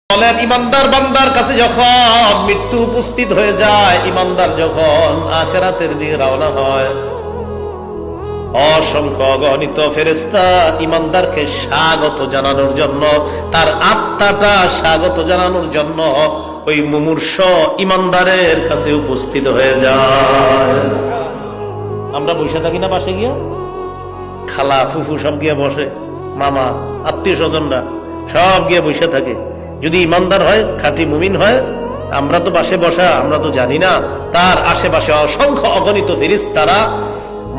বলেন ইমানদার বান্দার কাছে যখন মৃত্যু উপস্থিত হয়ে যায়, ইমানদার যখন আখিরাতের দিকে রওনা হয়, অসংখ্য অগণিত ফেরেশতা ইমানদারকে স্বাগত জানানোর জন্য, তার আত্মাটা স্বাগত জানানোর জন্য ওই মুমূর্ষ ইমানদারের কাছে উপস্থিত হয়ে যায়। আমরা বসে থাকি না পাশে গিয়া, খালা ফুফু সব গিয়ে বসে, মামা আত্মীয় স্বজনরা সব গিয়ে বসে থাকে। যদি ইমানদার হয়, খাঁটি মুমিন হয়, আমরা তো পাশে বসা, আমরা তো জানি না তার আশেপাশে অসংখ্য অগণিত ফেরেশতারা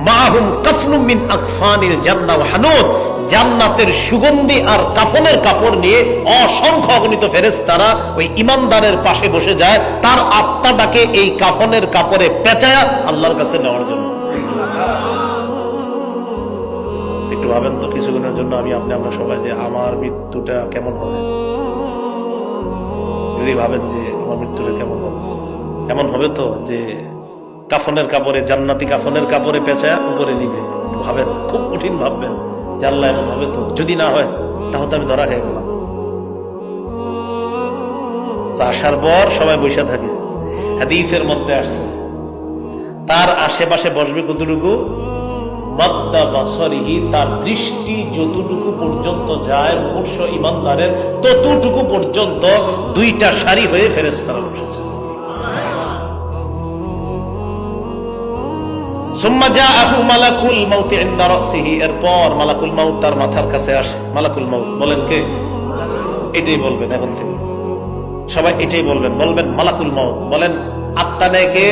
মাহুম কাফনুম মিন আকফানিল জান্নাহ ওয়া হানুত, জান্নাতের সুগন্ধি আর কাফনের কাপড় নিয়ে অসংখ্য অগণিত ফেরেশতারা ওই ইমানদারের পাশে বসে যায়, তার আত্মাটাকে এই কাফনের কাপড়ে পেঁচায়া আল্লাহর কাছে নেওয়ার জন্য। একটু ভাবেন তো, কিছুক্ষণের জন্য আমরা সবাই যে আমার মৃত্যুটা কেমন হবে, যদি ভাবেন যে আমার মৃত্যুটা কেমন হবে, এমন হবে তো যে কাফনের কাপড়ে, জান্নাতি কাফনের কাপড়ে পেঁচায়া উপরে নিবে। ভাবেন, খুব কঠিন ভাববেন যে আল্লাহ এমন হবে তো, যদি না হয় তাহলে আমি ধরা খেয়ে গেলাম। আসার পর সবাই বসে থাকে, হাদিসের মধ্যে আসছে তার আশেপাশে বসবে কতটুকু, মাদ্দা বাসরিহি, তার দৃষ্টি যতটুকু পর্যন্ত যায় মুমূর্ষ ইমানদারের, ততটুকু পর্যন্ত দুইটা সারি হয়ে ফেরেশতারা বসেছে। সুম্মা জাআহু মালাকুল মাউত ইনদা রাসিহি, এরপর মালাকুল মাউত তার মাথার কাছে আসে। মালাকুল মাউত বলেন কে? এটাই বলবেন এখন থেকে সবাই, এটাই বলবেন, বলবেন মালাকুল মাউত। বলেন আত্মা নেয় কে?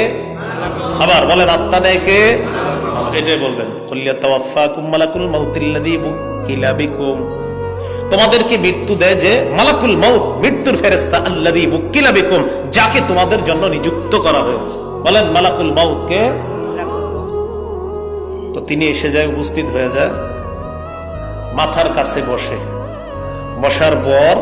আবার বলেন আত্মা নেয় কে? এটাই বলবেন। কুল্লিয়া তাওয়াফাকুম মালাকুল মাউতিল্লাযী বুকিলা বিকুম, তোমাদেরকে মৃত্যু দেয় যে মালাকুল মাউত, মৃত্যুর ফেরেশতা, আল্লাযী বুকিলা বিকুম, যাকে তোমাদের জন্য নিযুক্ত করা হয়েছে। বলেন মালাকুল মাউত কে? তো তিনি এসে যায়, উপস্থিত হয়ে যায়, মাথার কাছে বসে। বসার পর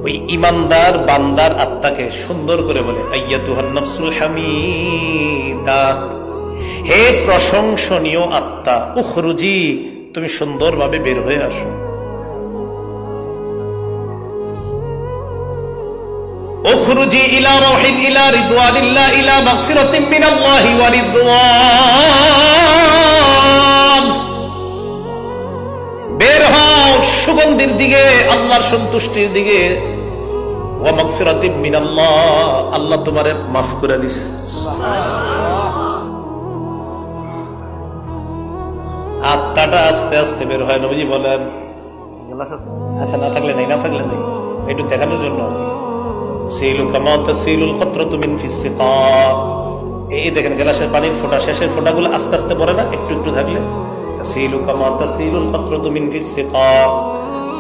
ওই ইমানদার বান্দার আত্মাকে সুন্দর করে বলে, আইয়াতুহান নাফসুল হামিদা, হে প্রশংসনীয় আত্মা, উখরুজি, তুমি সুন্দরভাবে বের হয়ে আসো। উখরুজি ইলা রাহিল ইলা রিদওয়ানিল্লাহ ইলা মাগফিরাতিন মিনাল্লাহি ওয়া রিদওয়ান, বের হও সুগন্ধির দিকে, আল্লাহর সন্তুষ্টির দিকে। ওয়া মাগফিরাতিন মিনাল্লাহ, আল্লাহ তোমারে মাফ করে দিয়েছে। আত্মাটা আস্তে আস্তে বের হয়। নবীজি বলেন, আচ্ছা না থাকলে নেই, না থাকলে নেই, একটু দেখানোর জন্য। সিলু কামা তাসিলুল কতরাতু মিন ফিস সিকা, এই দেখেন গ্লাসের পানির ফোঁটা, শেষের ফোঁটাগুলো আস্তে আস্তে পড়ে না, একটু একটু থাকলে। তাসিলু কামা তাসিলুল কতরাতু মিন ফিস সিকা,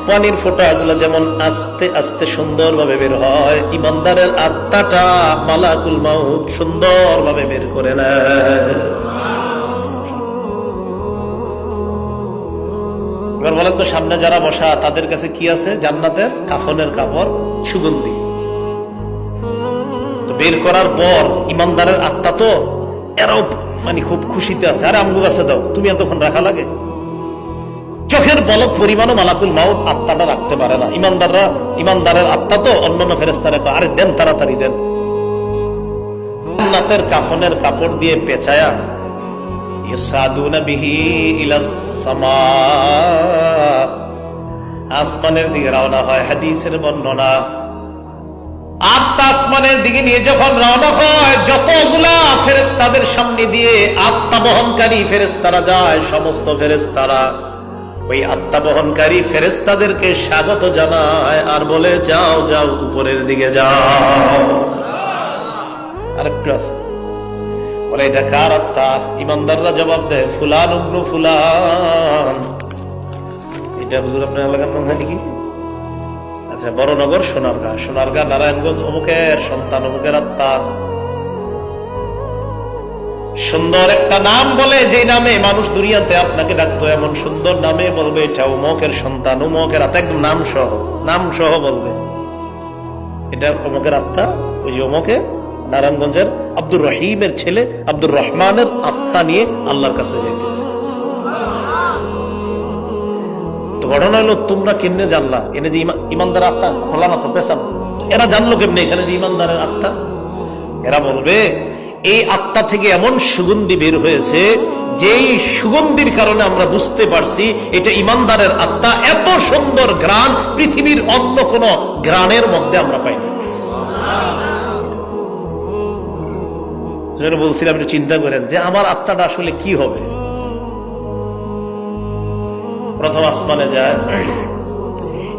পানির ফোঁটাগুলো যেমন আস্তে আস্তে সুন্দরভাবে বের হয়, ইমানদারের আত্মাটা মালাকুল মাউত সুন্দরভাবে বের করে নেয়। এবার বলেন তো, সামনে যারা বসা তাদের কাছে কি আছে? জান্নাতের কাফনের কাপড়, সুগন্ধি। তো বের করার পর ইমানদারের আত্মা তো এরাও মানে খুব খুশিতে আছে। আরে আমগো কাছে দাও, তুমি এতক্ষণ রাখা লাগে? চোখের পলক পরিমাণও মালাকুল মাউত আত্মাটা রাখতে পারে না। ইমানদারের আত্মা তো অন্যান্য ফেরেশতারা কয়, আরে দেন, তাড়াতাড়ি দেন। জান্নাতের কাফনের কাপড় দিয়ে পেঁচায়া ইসাদুনা বিহি ইলাস সামা, আসমানের দিকে রওনা হয়। হাদিসের বর্ণনা, আত্মা আসমানের দিকে নিয়ে যখন রওনা হয়, যতগুলা ফেরেশতাদের সামনে দিয়ে আত্মা বহনকারী ফেরেশতারা যায়, সমস্ত ফেরেশতারা ওই আত্মা বহনকারী ফেরেশতাদেরকে স্বাগত জানায় আর বলে, যাও যাও, উপরের দিকে যাও। আরেকটু আছে, বলে এটা কার আত্মা? ইমানদাররা জবাব দেয়, ফুলান ইবনু ফুলান। এটা হুজুর আপনার এলাকার নাম জানি কি? আচ্ছা, বড়নগর সোনারগাঁ, সোনারগাঁ নারায়ণগঞ্জ, অমুকের সন্তান, অমুকের আত্মা। সুন্দর একটা নাম বলে, যে নামে মানুষ দুনিয়াতে আপনাকে ডাকতো, এমন সুন্দর নামে বলবে এটা অমুকের সন্তান, অমুকের আত্মা, একদম নাম সহ বলবে এটা অমুকের আত্মা। ওই যে অমুকের নারায়ণগঞ্জের আব্দুর রহিমের ছেলে আব্দুর রহমানের আত্মা নিয়ে আল্লাহর কাছে যাইতেছে। তো ঘটনা হলো তোমরা কেমনে জানলা এনে যে ইমানদার আত্মা খোলা না তো পেশাব, এরা জানলো কেমনে এখানে যে ইমানদারের আত্মা? এরা বলবে এই আত্মা থেকে এমন সুগন্ধি বের হয়েছে যেই সুগন্ধির কারণে আমরা বুঝতে পারছি এটা ইমানদারের আত্মা। এত সুন্দর ঘ্রাণ পৃথিবীর অন্য কোন ঘ্রাণের মধ্যে আমরা পাই না। বলছিলাম একটু চিন্তা করেন যে আমার আত্মাটা আসলে কি হবে। প্রথম আসমানে যায়,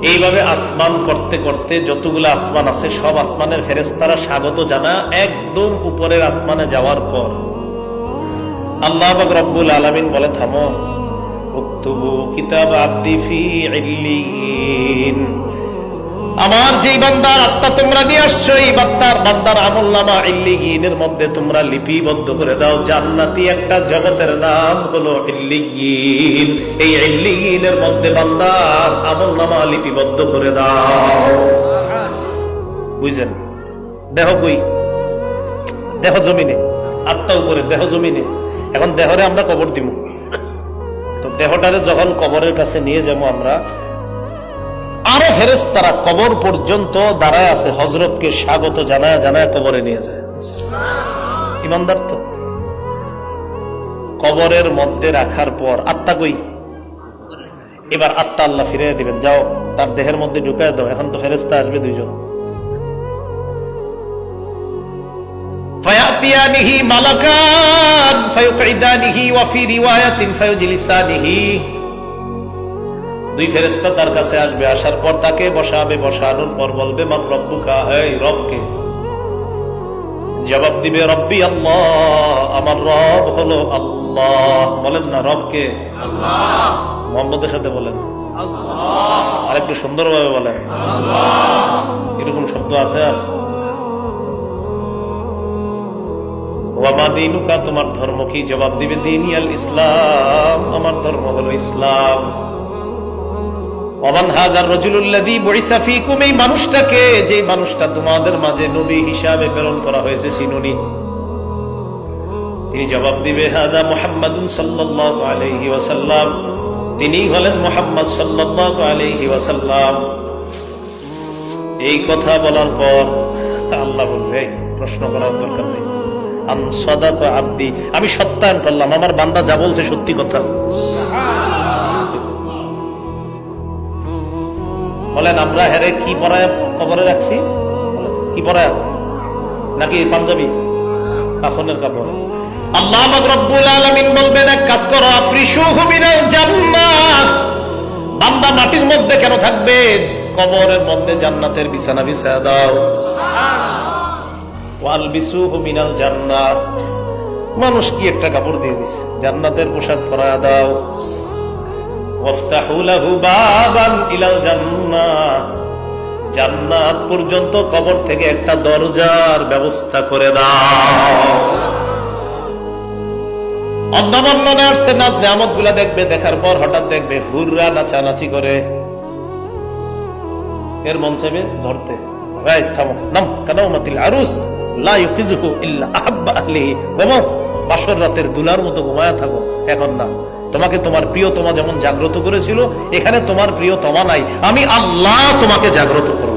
এইভাবে আসমান করতে করতে যতগুলো আসমান আছে সব আসমানের ফেরেশতারা স্বাগত জানা একদম উপরের আসমানে যাওয়ার পর আল্লাহ পাক রব্বুল আলামিন বলে থামো, উকতুবু কিতাব আবদি ফি ইল্লিয়িন। আমার যেই বান্দার আত্মা তোমরা নিয়ে আসছো এই বান্দার আমলনামা ইল্লিয়িনের মধ্যে তোমরা লিপিবদ্ধ করে দাও। জান্নাতি একটা জগতের নাম হলো ইল্লিয়িন, এই ইল্লিয়িনের মধ্যে বান্দার আমলনামা লিপিবদ্ধ করে দাও। বুঝছেন? দেহ কই? দেহ জমিনে, আত্মা উপরে, দেহ জমিনে। এখন দেহরে আমরা কবর দিব, তো দেহটারে যখন কবরের কাছে নিয়ে যাবো আমরা, আরো ফেরেশতারা কবর পর্যন্ত দাঁড়ায় আছে, হযরতকে স্বাগত জানায় জানায় কবরে নিয়ে যায়। ইমানদার তো কবরের মধ্যে রাখার পর আত্মা কই? এবার আত্মা আল্লাহ ফিরিয়ে দিবেন, যাও তার দেহের মধ্যে ঢুকায় দাও। এখন তো ফেরেশতা আসবে দুইজন, ফায়াতিয়ানিহি মালাকান ফায়ুকঈদানিহি ওয়া ফি রিওয়ায়াতিন ফায়ুজলিসানিহি। দুই ফেরেশতা তার কাছে আসবে, আসার পর তাকে বসাবে, বসানোর পর বলবে মান রব্বুকা, এই রবকে? জবাব দিবে রব্বি আল্লাহ, আমার রব হলো আল্লাহ। বলেন না রবকে? আল্লাহ। মুহাম্মদের সাথে বলেন আল্লাহ, আর একটু সুন্দরভাবে বলেন আল্লাহ। এরকম শব্দ আছে? আর ওয়ামা দীনুকা, তোমার ধর্ম কি? জবাব দিবে দীনি আল ইসলাম, আমার ধর্ম হলো ইসলাম। ওমান হাযার রাজুলুল্লাযী বুইসা ফীকুম, এই মানুষটাকে, যে মানুষটা তোমাদের মাঝে নবী হিসাবে প্রেরণ করা হয়েছে, চিনুনি? তিনি জবাব দিবে হাযা মুহাম্মাদুন সাল্লাল্লাহু আলাইহি ওয়াসাল্লাম, তিনি হলেন মুহাম্মদ সাল্লাল্লাহু আলাইহি ওয়াসাল্লাম। এই কথা বলার পর আল্লাহ বলবে প্রশ্ন করার দরকার নেই, আন সাদাকা আবদি, আমি সত্যায়ন করলাম আমার বান্দা যা বলছে সত্যি কথা। বলেন আমরা হেরে কি পরায় কবরে রাখছি? কি পরায়? নাকি পাঞ্জাবি কাফনের কাপড়? আল্লাহ পাক রব্বুল আলামিন বলবেন এক কাজ করো, আফরিশুহু মিনাল জান্নাহ। বান্দা মাটির মধ্যে কেন থাকবে? কবরের মধ্যে জান্নাতের বিছানা বিছায়া দাও। ওয়ালবিসুহু মিনাল জান্নাহ, মানুষ কি একটা কাপড় দিয়ে দিছে, জান্নাতের পোশাক পরায়া দাও। ওয়াফতাহু লাহু বাবান ইলাল জান্নাহ, জান্নাত পর্যন্ত কবর থেকে একটা দরজার ব্যবস্থা করে দাও। অন্য বর্ণনা আসছে নাজ নেয়ামত গুলা দেখবে, দেখার পর হঠাৎ দেখবে হুররা নাচানাচি করে, এর মন চাইবে ধরতে, ভাই থামো, নাম কানাউমাতিল আরুস লা ইউকিজুহু ইল্লা আহাব্বা আহলিহি, ঘুমাও, বাসর রাতের দুলার মতো ঘুমায়া থাকো, এখন না। তোমাকে তোমার প্রিয়তমা যেমন জাগ্রত করেছিল, এখানে তোমার প্রিয়তমা নাই, আমি আল্লাহ তোমাকে জাগ্রত করব।